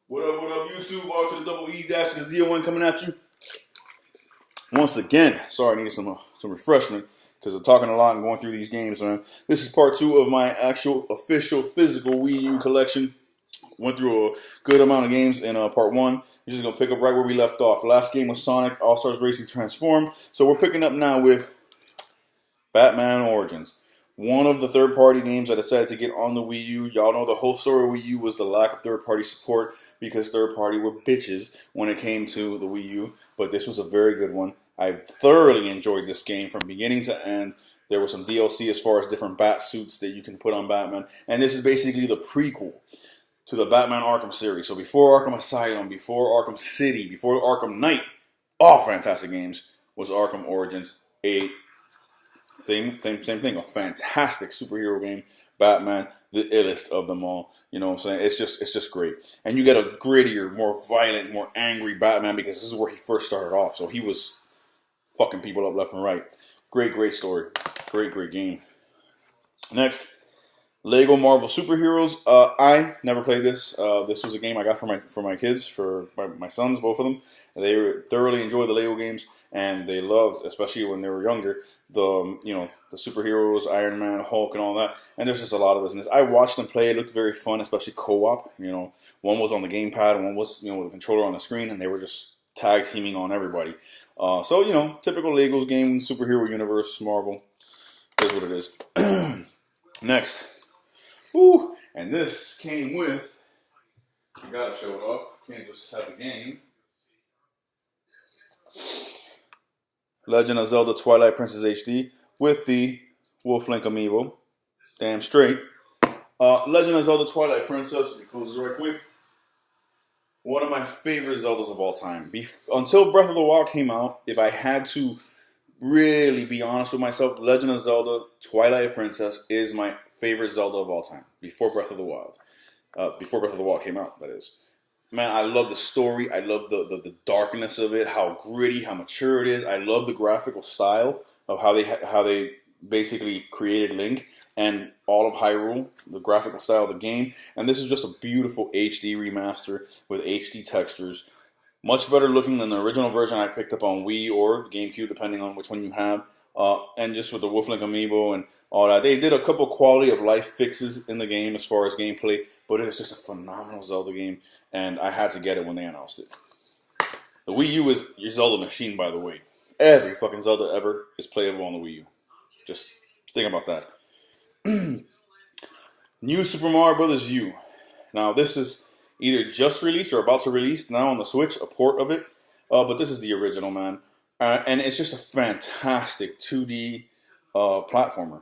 What up, YouTube? All to the double E dash to the Z01 coming at you. Once again, sorry, I needed some refreshment because I'm talking a lot and going through these games, man. This is part 2 of my actual official physical Wii U collection. Went through a good amount of games in part 1. We're just going to pick up right where we left off. Last game was Sonic All-Stars Racing Transform. So we're picking up now with Batman Origins. One of the third-party games I decided to get on the Wii U. Y'all know the whole story of Wii U was the lack of third-party support because third-party were bitches when it came to the Wii U. But this was a very good one. I thoroughly enjoyed this game from beginning to end. There was some DLC as far as different bat suits that you can put on Batman. And this is basically the prequel to the Batman Arkham series. So before Arkham Asylum, before Arkham City, before Arkham Knight, all fantastic games, was Arkham Origins. Same thing, a fantastic superhero game. Batman, the illest of them all. You know what I'm saying? It's just great. And you get a grittier, more violent, more angry Batman because this is where he first started off. So he was fucking people up left and right. Great story. Great game. Next, Lego Marvel Superheroes. I never played this. This was a game I got for my kids, for my sons, both of them. They thoroughly enjoyed the Lego games, and they loved, especially when they were younger, the superheroes, Iron Man, Hulk, and all that. And there's just a lot of this in this. I watched them play. It looked very fun, especially co-op. One was on the gamepad, and one was with the controller on the screen, and they were just tag teaming on everybody. So typical Legos game, superhero universe, Marvel. Is what it is. Next. Ooh, and this came with, you gotta show it off, can't just have the game. Legend of Zelda Twilight Princess HD with the Wolf Link amiibo. Damn straight. Legend of Zelda Twilight Princess, let me close this right quick. One of my favorite Zeldas of all time. Until Breath of the Wild came out, if I had to really be honest with myself, Legend of Zelda Twilight Princess is my favorite Zelda of all time. Before Breath of the Wild. Before Breath of the Wild came out, that is. Man, I love the story. I love the darkness of it, how gritty, how mature it is. I love the graphical style of how they basically created Link and all of Hyrule, the graphical style of the game. And this is just a beautiful HD remaster with HD textures. Much better looking than the original version I picked up on Wii or the GameCube, depending on which one you have. And just with the Wolf Link amiibo and all that. They did a couple quality of life fixes in the game as far as gameplay, but it is just a phenomenal Zelda game, and I had to get it when they announced it. The Wii U is your Zelda machine, by the way. Every fucking Zelda ever is playable on the Wii U. Just think about that. New Super Mario Bros. U. Now, this is either just released or about to release now on the Switch, a port of it. But this is the original, man. And it's just a fantastic 2D platformer.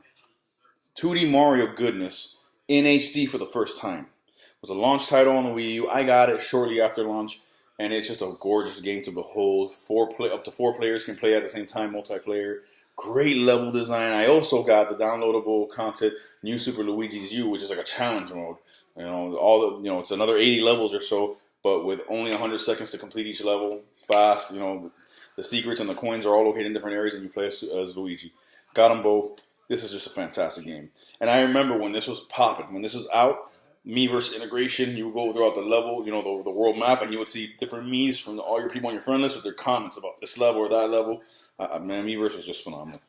2D Mario goodness in HD for the first time. It was a launch title on the Wii U. I got it shortly after launch, and it's just a gorgeous game to behold. Up to four players can play at the same time, multiplayer. Great level design. I also got the downloadable content, New Super Luigi's U, which is like a challenge mode. It's another 80 levels or so, but with only 100 seconds to complete each level. Fast, the secrets and the coins are all located in different areas, and you play as Luigi. Got them both. This is just a fantastic game. And I remember when this was popping, when this was out, Miiverse integration, you would go throughout the level, the world map, and you would see different Miis from all your people on your friend list with their comments about this level or that level. Man, Miiverse was just phenomenal.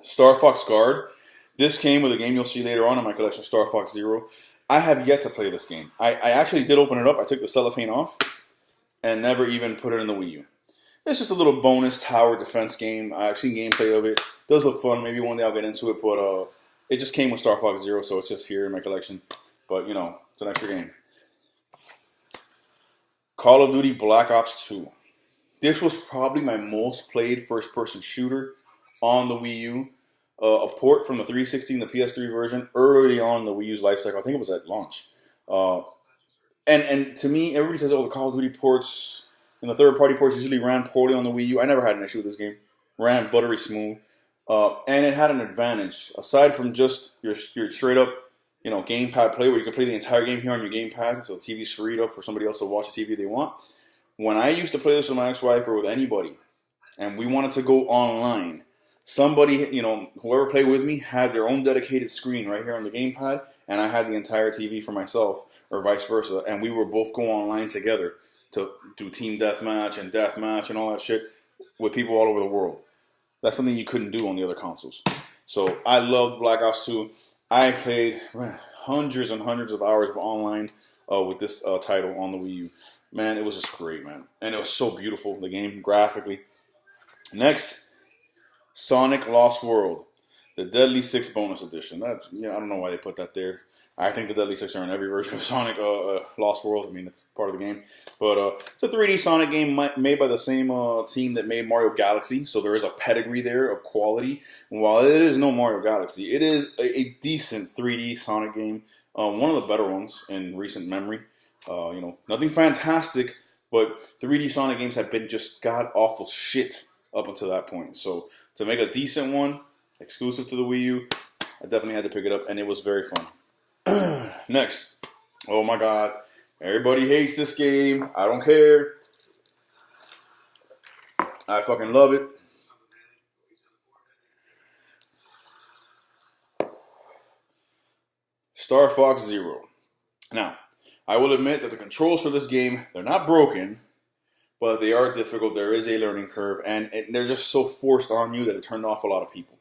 Star Fox Guard. This came with a game you'll see later on in my collection, Star Fox Zero. I have yet to play this game. I actually did open it up. I took the cellophane off and never even put it in the Wii U. It's just a little bonus tower defense game. I've seen gameplay of it. It does look fun. Maybe one day I'll get into it, but it just came with Star Fox Zero, so it's just here in my collection. But, it's an extra game. Call of Duty Black Ops 2. This was probably my most played first-person shooter on the Wii U. A port from the 360 and the PS3 version early on in the Wii U's life cycle. I think it was at launch. And to me, everybody says, the Call of Duty ports and the third-party ports usually ran poorly on the Wii U. I never had an issue with this game. Ran buttery smooth. And it had an advantage. Aside from just your straight-up, gamepad play where you can play the entire game here on your gamepad, so the TV's freed up for somebody else to watch the TV they want. When I used to play this with my ex-wife or with anybody, and we wanted to go online, somebody, whoever played with me had their own dedicated screen right here on the gamepad, and I had the entire TV for myself, or vice versa, and we would both go online together to do team deathmatch and all that shit with people all over the world. That's something you couldn't do on the other consoles. So I loved Black Ops 2. I played hundreds and hundreds of hours of online with this title on the Wii U. Man, it was just great, man. And it was so beautiful, the game, graphically. Next, Sonic Lost World, the Deadly Six Bonus Edition. I don't know why they put that there. I think the Deadly Six are in every version of Sonic Lost World. I mean, it's part of the game. But it's a 3D Sonic game made by the same team that made Mario Galaxy. So there is a pedigree there of quality. And while it is no Mario Galaxy, it is a decent 3D Sonic game. One of the better ones in recent memory. Nothing fantastic, but 3D Sonic games have been just god-awful shit up until that point. So to make a decent one, exclusive to the Wii U, I definitely had to pick it up, and it was very fun. Next. Oh my god. Everybody hates this game. I don't care. I fucking love it. Star Fox Zero. Now, I will admit that the controls for this game, they're not broken, but they are difficult. There is a learning curve, and they're just so forced on you that it turned off a lot of people.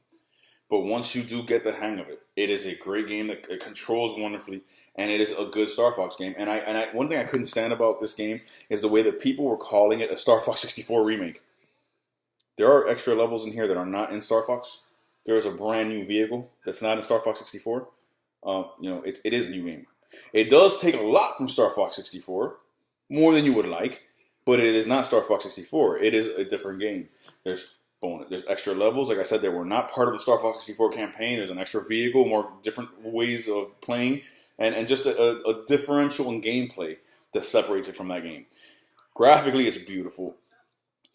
But once you do get the hang of it, it is a great game that it controls wonderfully, and it is a good Star Fox game. And one thing I couldn't stand about this game is the way that people were calling it a Star Fox 64 remake. There are extra levels in here that are not in Star Fox. There is a brand new vehicle that's not in Star Fox 64. It is a new game. It does take a lot from Star Fox 64, more than you would like, but it is not Star Fox 64. It is a different game. There's extra levels. Like I said, they were not part of the Star Fox 64 campaign. There's an extra vehicle, more different ways of playing, and just a differential in gameplay that separates it from that game. Graphically, it's beautiful.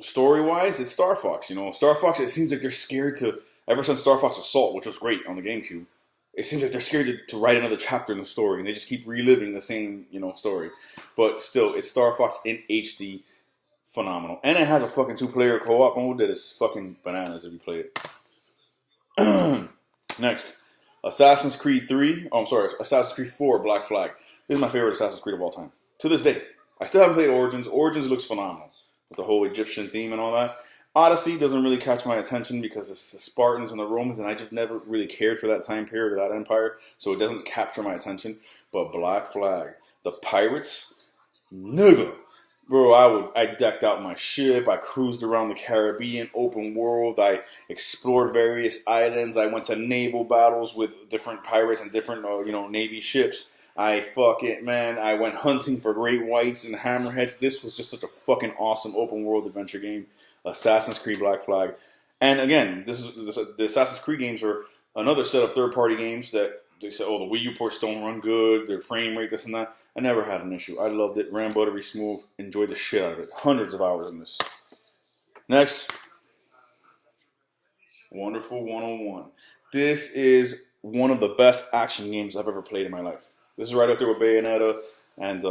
Story-wise, it's Star Fox. Star Fox, it seems like they're scared to, ever since Star Fox Assault, which was great on the GameCube, it seems like they're scared to write another chapter in the story, and they just keep reliving the same, story. But still, it's Star Fox in HD. Phenomenal. And it has a fucking 2-player co-op mode that is fucking bananas if you play it. Next, Assassin's Creed 4 Black Flag. This is my favorite Assassin's Creed of all time. To this day. I still haven't played Origins. Origins looks phenomenal. With the whole Egyptian theme and all that. Odyssey doesn't really catch my attention because it's the Spartans and the Romans, and I just never really cared for that time period or that empire, so it doesn't capture my attention. But Black Flag, the pirates, nigga. Bro, I decked out my ship. I cruised around the Caribbean, open world. I explored various islands. I went to naval battles with different pirates and different, Navy ships. I went hunting for great whites and hammerheads. This was just such a fucking awesome open world adventure game. Assassin's Creed Black Flag. And again, the Assassin's Creed games are another set of third-party games that they said, the Wii U ports don't run good, their frame rate, this and that. I never had an issue. I loved it. Ran buttery smooth. Enjoyed the shit out of it. Hundreds of hours in this. Next. Wonderful 101. This is one of the best action games I've ever played in my life. This is right up there with Bayonetta and,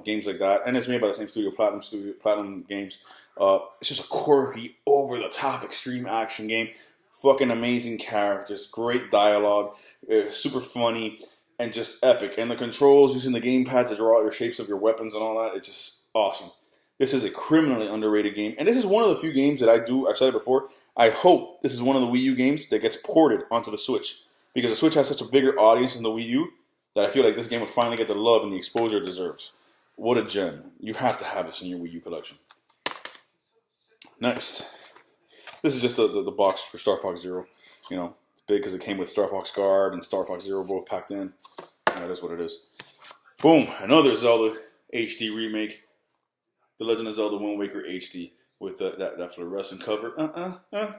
games like that. And it's made by the same studio, Platinum Games. It's just a quirky, over-the-top, extreme action game. Fucking amazing characters, great dialogue, super funny, and just epic. And the controls, using the gamepad to draw out your shapes of your weapons and all that, it's just awesome. This is a criminally underrated game. And this is one of the few games that I've said it before, I hope this is one of the Wii U games that gets ported onto the Switch. Because the Switch has such a bigger audience than the Wii U, that I feel like this game would finally get the love and the exposure it deserves. What a gem. You have to have this in your Wii U collection. Next. This is just the box for Star Fox Zero. It's big because it came with Star Fox Guard and Star Fox Zero both packed in. That is what it is. Boom. Another Zelda HD remake. The Legend of Zelda Wind Waker HD with that fluorescent cover.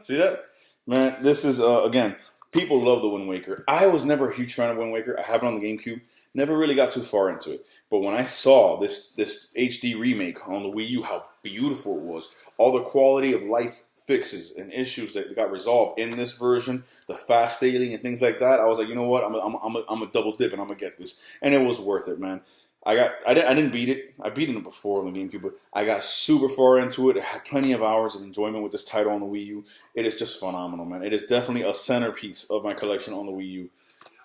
See that? Man, this is, again, people love the Wind Waker. I was never a huge fan of Wind Waker. I have it on the GameCube. Never really got too far into it. But when I saw this HD remake on the Wii U, how beautiful it was, all the quality of life fixes and issues that got resolved in this version, the fast sailing and things like that, I was like, you know what, I'm a double dip and I'm gonna get this, and it was worth it, man. I didn't beat it. I beaten it before on the GameCube, but I got super far into it. I had plenty of hours of enjoyment with this title on the Wii U. It is just phenomenal, man. It is definitely a centerpiece of my collection on the Wii U.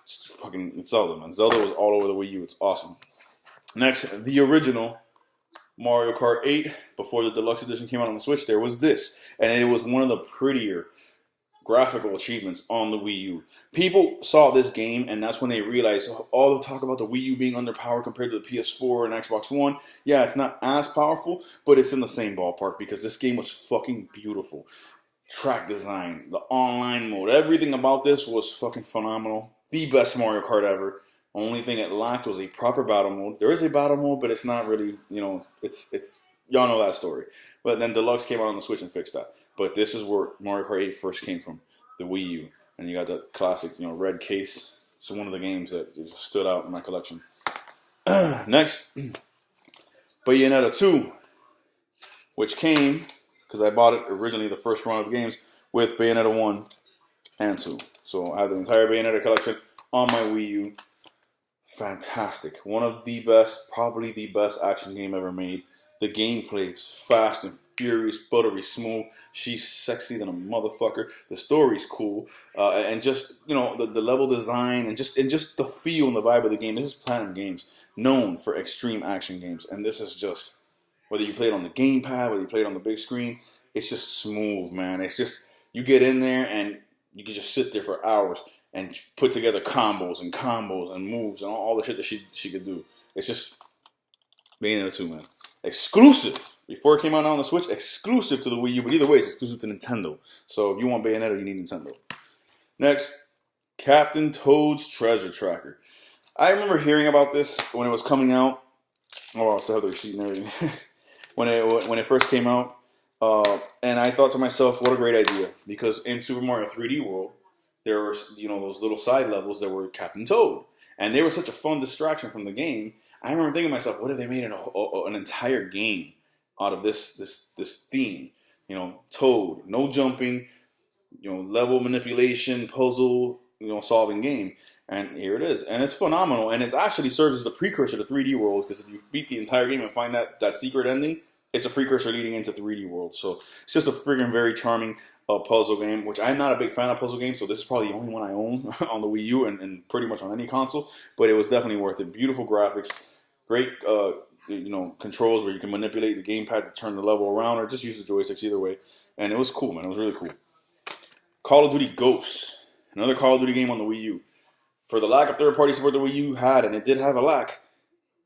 It's Zelda, man. Zelda was all over the Wii U. It's awesome. Next, the original Mario Kart 8, before the deluxe edition came out on the Switch, there was this. And it was one of the prettier graphical achievements on the Wii U. People saw this game, and that's when they realized all the talk about the Wii U being underpowered compared to the PS4 and Xbox One. Yeah, it's not as powerful, but it's in the same ballpark because this game was fucking beautiful. Track design, the online mode, everything about this was fucking phenomenal. The best Mario Kart ever. Only thing it lacked was a proper battle mode. There is a battle mode, but it's not really, it's y'all know that story. But then Deluxe came out on the Switch and fixed that. But this is where Mario Kart 8 first came from, the Wii U. And you got the classic, red case. It's one of the games that just stood out in my collection. Next, Bayonetta 2, which came, because I bought it originally the first run of games, with Bayonetta 1 and 2. So I have the entire Bayonetta collection on my Wii U. Fantastic. One of the best, probably the best action game ever made. The gameplay is fast and furious, buttery smooth. She's sexy than a motherfucker. The story's cool. And just, the level design and just the feel and the vibe of the game. This is Platinum Games, known for extreme action games. And this is just, whether you play it on the gamepad, whether you play it on the big screen, it's just smooth, man. It's just, you get in there and you can just sit there for hours and put together combos and moves and all the shit that she could do. It's just Bayonetta 2, man. Exclusive. Before it came out on the Switch, exclusive to the Wii U. But either way, it's exclusive to Nintendo. So if you want Bayonetta, you need Nintendo. Next, Captain Toad's Treasure Tracker. I remember hearing about this when it was coming out. Oh, I still have the receipt and everything. when it first came out. And I thought to myself, what a great idea. Because in Super Mario 3D World, there were, those little side levels that were Captain Toad. And they were such a fun distraction from the game. I remember thinking to myself, what if they made an entire game out of this theme? Toad, no jumping, level manipulation, puzzle, solving game. And here it is. And it's phenomenal. And it actually serves as a precursor to 3D World, because if you beat the entire game and find that secret ending, it's a precursor leading into 3D World. So it's just a friggin' very charming puzzle game, which I'm not a big fan of puzzle games, so this is probably the only one I own on the Wii U and pretty much on any console, but it was definitely worth it. Beautiful graphics, great controls where you can manipulate the gamepad to turn the level around or just use the joysticks, either way. And it was cool, man. It was really cool. Call of Duty Ghosts, another Call of Duty game on the Wii U. For the lack of third-party support the Wii U had, and it did have a lack,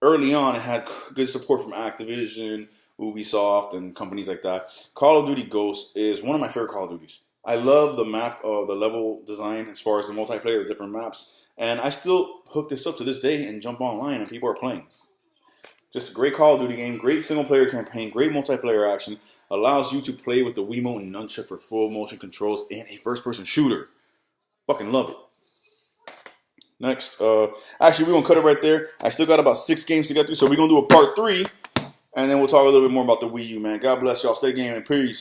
early on it had good support from Activision, Ubisoft, and companies like that. Call of Duty Ghosts is one of my favorite Call of Duties. I love the map, the level design as far as the multiplayer, the different maps. And I still hook this up to this day and jump online and people are playing. Just a great Call of Duty game, great single-player campaign, great multiplayer action. Allows you to play with the Wiimote and Nunchuck for full motion controls in a first-person shooter. Fucking love it. Next, actually, we're going to cut it right there. I still got about 6 games to get through, so we're going to do a part 3. And then we'll talk a little bit more about the Wii U, man. God bless y'all. Stay gaming. Peace.